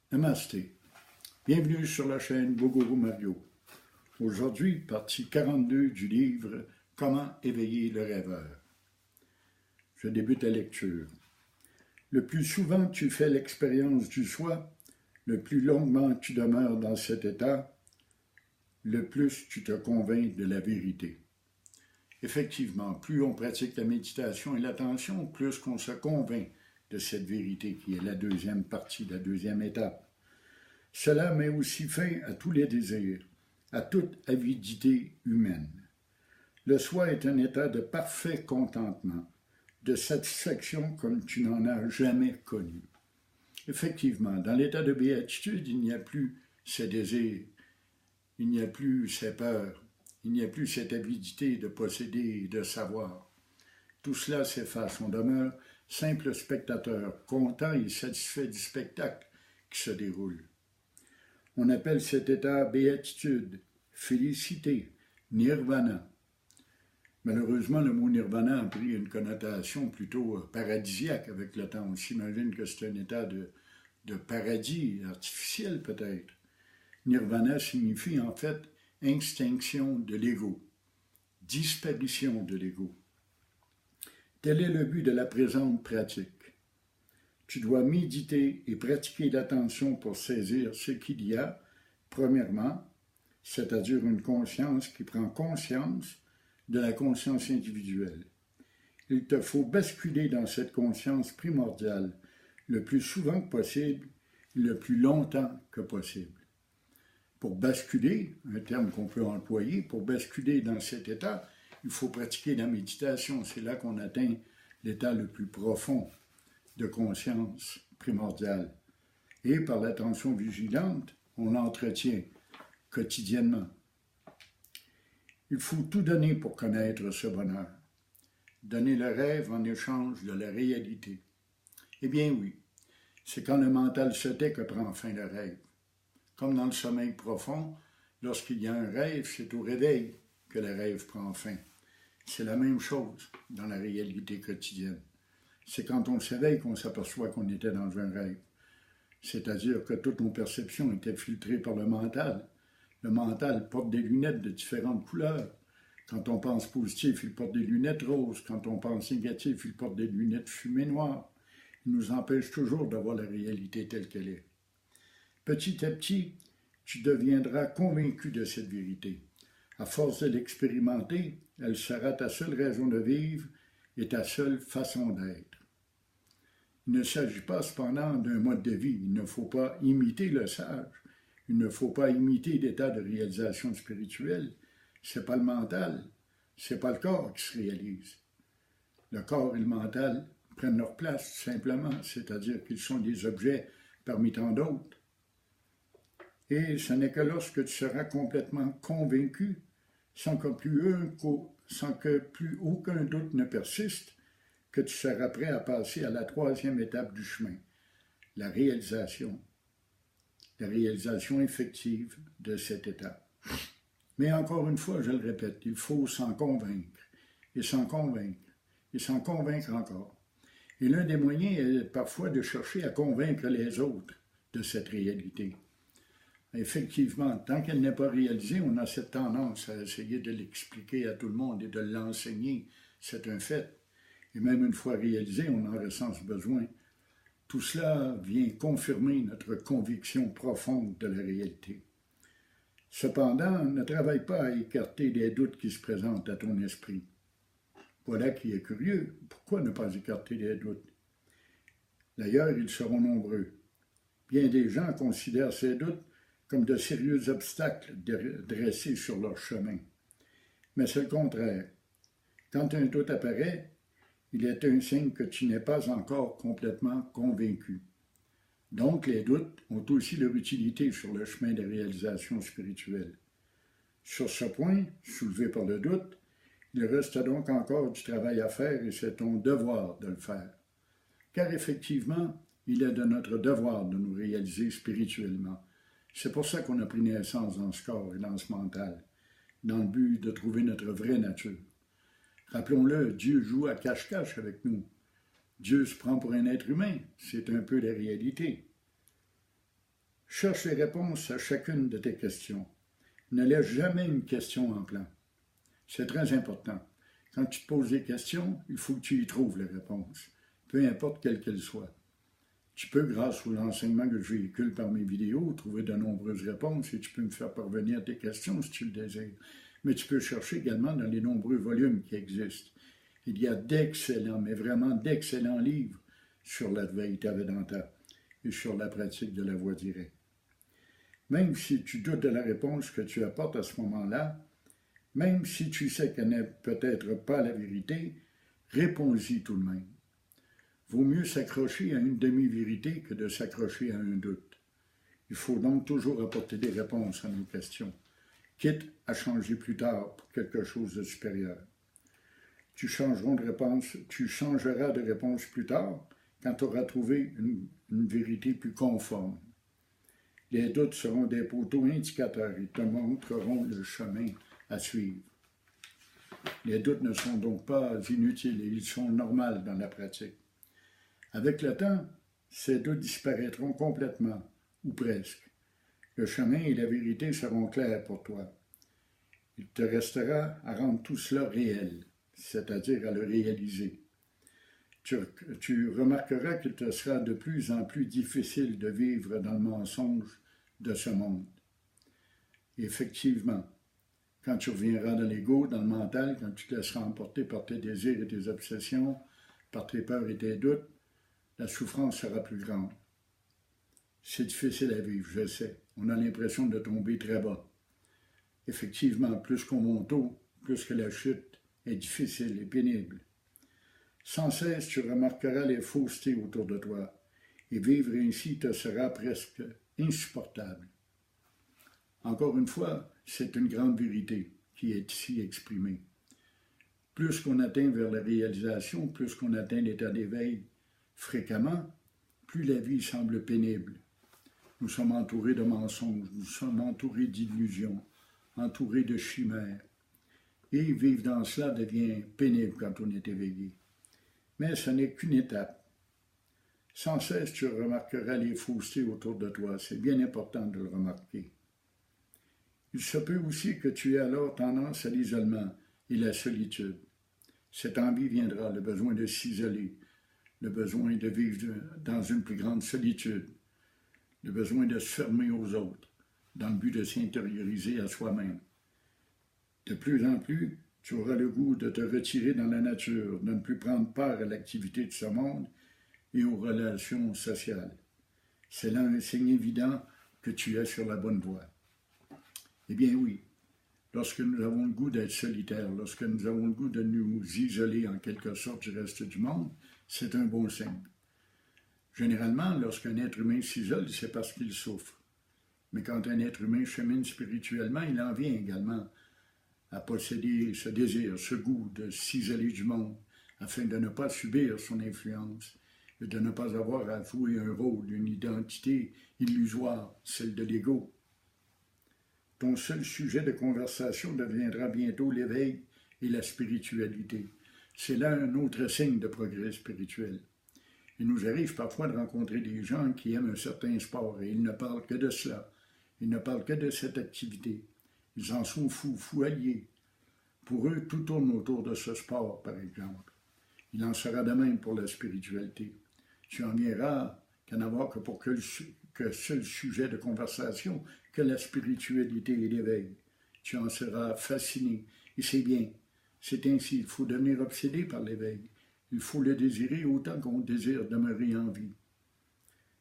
Namasté. Bienvenue sur la chaîne Bogoro Mario. Aujourd'hui, partie 42 du livre Comment éveiller le rêveur. Je débute la lecture. Le plus souvent tu fais l'expérience du soi, le plus longuement tu demeures dans cet état, le plus tu te convaincs de la vérité. Effectivement, plus on pratique la méditation et l'attention, plus qu'on se convainc de cette vérité qui est la deuxième partie, la deuxième étape. Cela met aussi fin à tous les désirs, à toute avidité humaine. Le soi est un état de parfait contentement, de satisfaction comme tu n'en as jamais connu. Effectivement, dans l'état de béatitude, il n'y a plus ces désirs, il n'y a plus ces peurs, il n'y a plus cette avidité de posséder et de savoir. Tout cela s'efface, on demeure simple spectateur, content et satisfait du spectacle qui se déroule. On appelle cet état béatitude, félicité, nirvana. Malheureusement, le mot nirvana a pris une connotation plutôt paradisiaque avec le temps. On s'imagine que c'est un état de paradis artificiel peut-être. Nirvana signifie en fait extinction de l'ego, disparition de l'ego. Tel est le but de la présente pratique. Tu dois méditer et pratiquer l'attention pour saisir ce qu'il y a, premièrement, c'est-à-dire une conscience qui prend conscience de la conscience individuelle. Il te faut basculer dans cette conscience primordiale le plus souvent que possible et le plus longtemps que possible. Pour basculer, un terme qu'on peut employer, pour basculer dans cet état, il faut pratiquer la méditation. C'est là qu'on atteint l'état le plus profond de conscience primordiale. Et par l'attention vigilante, on l'entretient quotidiennement. Il faut tout donner pour connaître ce bonheur. Donner le rêve en échange de la réalité. Eh bien oui, c'est quand le mental se tait que prend fin le rêve. Comme dans le sommeil profond, lorsqu'il y a un rêve, c'est au réveil que le rêve prend fin. C'est la même chose dans la réalité quotidienne. C'est quand on s'éveille qu'on s'aperçoit qu'on était dans un rêve. C'est-à-dire que toutes nos perceptions étaient filtrées par le mental. Le mental porte des lunettes de différentes couleurs. Quand on pense positif, il porte des lunettes roses. Quand on pense négatif, il porte des lunettes fumées noires. Il nous empêche toujours d'avoir la réalité telle qu'elle est. Petit à petit, tu deviendras convaincu de cette vérité. À force de l'expérimenter, elle sera ta seule raison de vivre et ta seule façon d'être. Il ne s'agit pas cependant d'un mode de vie. Il ne faut pas imiter le sage. Il ne faut pas imiter l'état de réalisation spirituelle. Ce n'est pas le mental, ce n'est pas le corps qui se réalise. Le corps et le mental prennent leur place, tout simplement, c'est-à-dire qu'ils sont des objets parmi tant d'autres. Et ce n'est que lorsque tu seras complètement convaincu, sans que plus aucun doute ne persiste, que tu seras prêt à passer à la troisième étape du chemin, la réalisation effective de cet état. Mais encore une fois, je le répète, il faut s'en convaincre, et s'en convaincre, et s'en convaincre encore. Et l'un des moyens est parfois de chercher à convaincre les autres de cette réalité. Effectivement, tant qu'elle n'est pas réalisée, on a cette tendance à essayer de l'expliquer à tout le monde et de l'enseigner. C'est un fait. Et même une fois réalisée, on en ressent ce besoin. Tout cela vient confirmer notre conviction profonde de la réalité. Cependant, ne travaille pas à écarter les doutes qui se présentent à ton esprit. Voilà qui est curieux. Pourquoi ne pas écarter les doutes? D'ailleurs, ils seront nombreux. Bien des gens considèrent ces doutes comme de sérieux obstacles dressés sur leur chemin. Mais c'est le contraire. Quand un doute apparaît, il est un signe que tu n'es pas encore complètement convaincu. Donc, les doutes ont aussi leur utilité sur le chemin de réalisation spirituelle. Sur ce point, soulevé par le doute, il reste donc encore du travail à faire et c'est ton devoir de le faire. Car effectivement, il est de notre devoir de nous réaliser spirituellement. C'est pour ça qu'on a pris naissance dans ce corps et dans ce mental, dans le but de trouver notre vraie nature. Rappelons-le, Dieu joue à cache-cache avec nous. Dieu se prend pour un être humain, c'est un peu la réalité. Cherche les réponses à chacune de tes questions. Ne laisse jamais une question en plan. C'est très important. Quand tu te poses des questions, il faut que tu y trouves les réponses, peu importe quelles qu'elles soient. Tu peux, grâce aux enseignements que je véhicule par mes vidéos, trouver de nombreuses réponses et tu peux me faire parvenir tes questions si tu le désires. Mais tu peux chercher également dans les nombreux volumes qui existent. Il y a d'excellents, mais vraiment d'excellents livres sur l'Advaita Vedanta et sur la pratique de la voie directe. Même si tu doutes de la réponse que tu apportes à ce moment-là, même si tu sais qu'elle n'est peut-être pas la vérité, réponds-y tout de même. Vaut mieux s'accrocher à une demi-vérité que de s'accrocher à un doute. Il faut donc toujours apporter des réponses à nos questions, quitte à changer plus tard pour quelque chose de supérieur. Tu changeras de réponse plus tard quand tu auras trouvé une vérité plus conforme. Les doutes seront des poteaux indicateurs et te montreront le chemin à suivre. Les doutes ne sont donc pas inutiles et ils sont normaux dans la pratique. Avec le temps, ces doutes disparaîtront complètement, ou presque. Le chemin et la vérité seront clairs pour toi. Il te restera à rendre tout cela réel, c'est-à-dire à le réaliser. Tu remarqueras qu'il te sera de plus en plus difficile de vivre dans le mensonge de ce monde. Et effectivement, quand tu reviendras dans l'ego, dans le mental, quand tu te laisseras emporter par tes désirs et tes obsessions, par tes peurs et tes doutes, la souffrance sera plus grande. C'est difficile à vivre, je sais. On a l'impression de tomber très bas. Effectivement, plus qu'on monte haut, plus que la chute est difficile et pénible. Sans cesse, tu remarqueras les faussetés autour de toi, et vivre ainsi te sera presque insupportable. Encore une fois, c'est une grande vérité qui est ici exprimée. Plus qu'on atteint vers la réalisation, plus qu'on atteint l'état d'éveil fréquemment, plus la vie semble pénible. Nous sommes entourés de mensonges, nous sommes entourés d'illusions, entourés de chimères. Et vivre dans cela devient pénible quand on est éveillé. Mais ce n'est qu'une étape. Sans cesse, tu remarqueras les faussetés autour de toi. C'est bien important de le remarquer. Il se peut aussi que tu aies alors tendance à l'isolement et la solitude. Cette envie viendra, le besoin de s'isoler, le besoin de vivre dans une plus grande solitude, le besoin de se fermer aux autres, dans le but de s'intérioriser à soi-même. De plus en plus, tu auras le goût de te retirer dans la nature, de ne plus prendre part à l'activité de ce monde et aux relations sociales. C'est là un signe évident que tu es sur la bonne voie. Eh bien oui, lorsque nous avons le goût d'être solitaires, lorsque nous avons le goût de nous isoler en quelque sorte du reste du monde, c'est un bon signe. Généralement, lorsqu'un être humain s'isole, c'est parce qu'il souffre. Mais quand un être humain chemine spirituellement, il en vient également à posséder ce désir, ce goût de s'isoler du monde, afin de ne pas subir son influence et de ne pas avoir à jouer un rôle, une identité illusoire, celle de l'ego. Ton seul sujet de conversation deviendra bientôt l'éveil et la spiritualité. C'est là un autre signe de progrès spirituel. Il nous arrive parfois de rencontrer des gens qui aiment un certain sport et ils ne parlent que de cela. Ils ne parlent que de cette activité. Ils en sont fous alliés. Pour eux, tout tourne autour de ce sport, par exemple. Il en sera de même pour la spiritualité. Tu en viendras qu'à n'avoir que pour que seul sujet de conversation que la spiritualité et l'éveil. Tu en seras fasciné. Et c'est bien. C'est ainsi. Il faut devenir obsédé par l'éveil. Il faut le désirer autant qu'on désire demeurer en vie.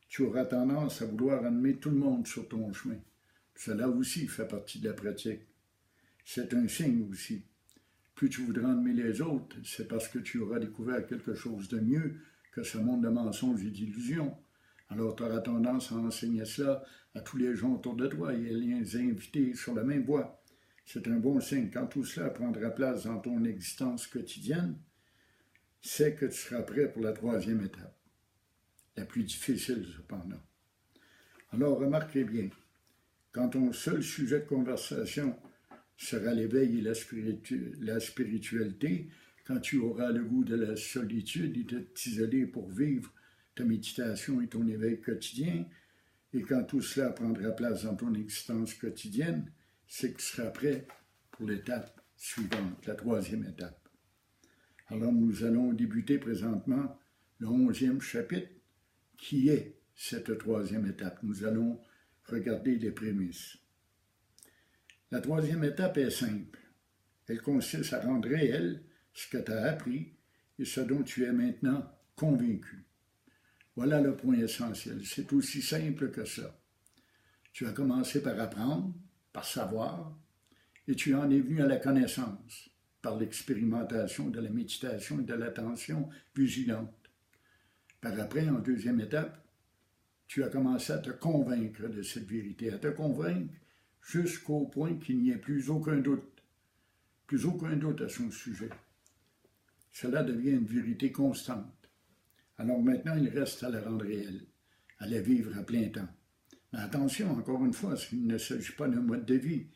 Tu auras tendance à vouloir amener tout le monde sur ton chemin. Cela aussi fait partie de la pratique. C'est un signe aussi. Plus tu voudras aimer les autres, c'est parce que tu auras découvert quelque chose de mieux que ce monde de mensonges et d'illusions. Alors tu auras tendance à enseigner cela à tous les gens autour de toi et à les inviter sur la même voie. C'est un bon signe. Quand tout cela prendra place dans ton existence quotidienne, c'est que tu seras prêt pour la troisième étape, la plus difficile cependant. Alors remarquez bien, quand ton seul sujet de conversation sera l'éveil et la spiritualité, quand tu auras le goût de la solitude et de t'isoler pour vivre ta méditation et ton éveil quotidien, Et quand tout cela prendra place dans ton existence quotidienne, c'est que tu seras prêt pour l'étape suivante, la troisième étape. Alors nous allons débuter présentement le 11e chapitre, qui est cette troisième étape. Nous allons regarder les prémices. La troisième étape est simple. Elle consiste à rendre réel ce que tu as appris et ce dont tu es maintenant convaincu. Voilà le point essentiel. C'est aussi simple que ça. Tu as commencé par apprendre, par savoir, et tu en es venu à la connaissance, par l'expérimentation de la méditation et de l'attention vigilante. Par après, en deuxième étape, tu as commencé à te convaincre de cette vérité, à te convaincre jusqu'au point qu'il n'y ait plus aucun doute à son sujet. Cela devient une vérité constante. Alors maintenant, il reste à la rendre réelle, à la vivre à plein temps. Mais attention, encore une fois, il ne s'agit pas d'un mode de vie.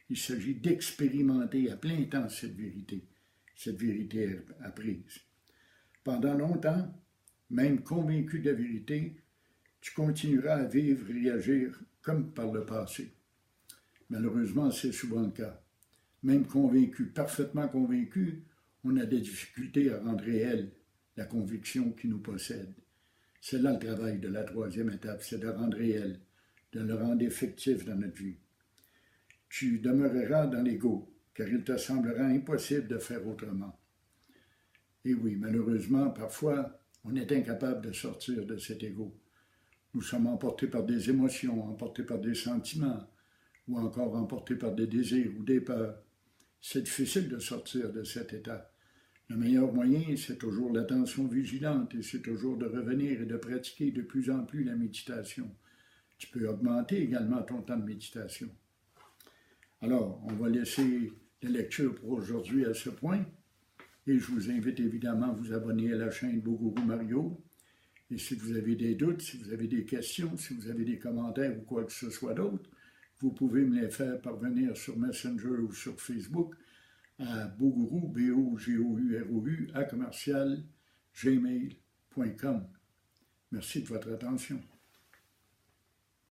Il s'agit d'expérimenter à plein temps cette vérité apprise. Pendant longtemps, même convaincu de la vérité, tu continueras à vivre et agir comme par le passé. Malheureusement, c'est souvent le cas. Même convaincu, parfaitement convaincu, on a des difficultés à rendre réelle la conviction qui nous possède. C'est là le travail de la troisième étape, c'est de rendre réel, de le rendre effectif dans notre vie. Tu demeureras dans l'ego, car il te semblera impossible de faire autrement. Et oui, malheureusement, parfois, on est incapable de sortir de cet ego. Nous sommes emportés par des émotions, emportés par des sentiments, ou encore emportés par des désirs ou des peurs. C'est difficile de sortir de cet état. Le meilleur moyen, c'est toujours l'attention vigilante et c'est toujours de revenir et de pratiquer de plus en plus la méditation. Tu peux augmenter également ton temps de méditation. Alors, on va laisser la lecture pour aujourd'hui à ce point et je vous invite évidemment à vous abonner à la chaîne Boguru Mario. Et si vous avez des doutes, si vous avez des questions, si vous avez des commentaires ou quoi que ce soit d'autre, vous pouvez me les faire parvenir sur Messenger ou sur Facebook à Boguru, BOGOURU, @gmail.com. Merci de votre attention.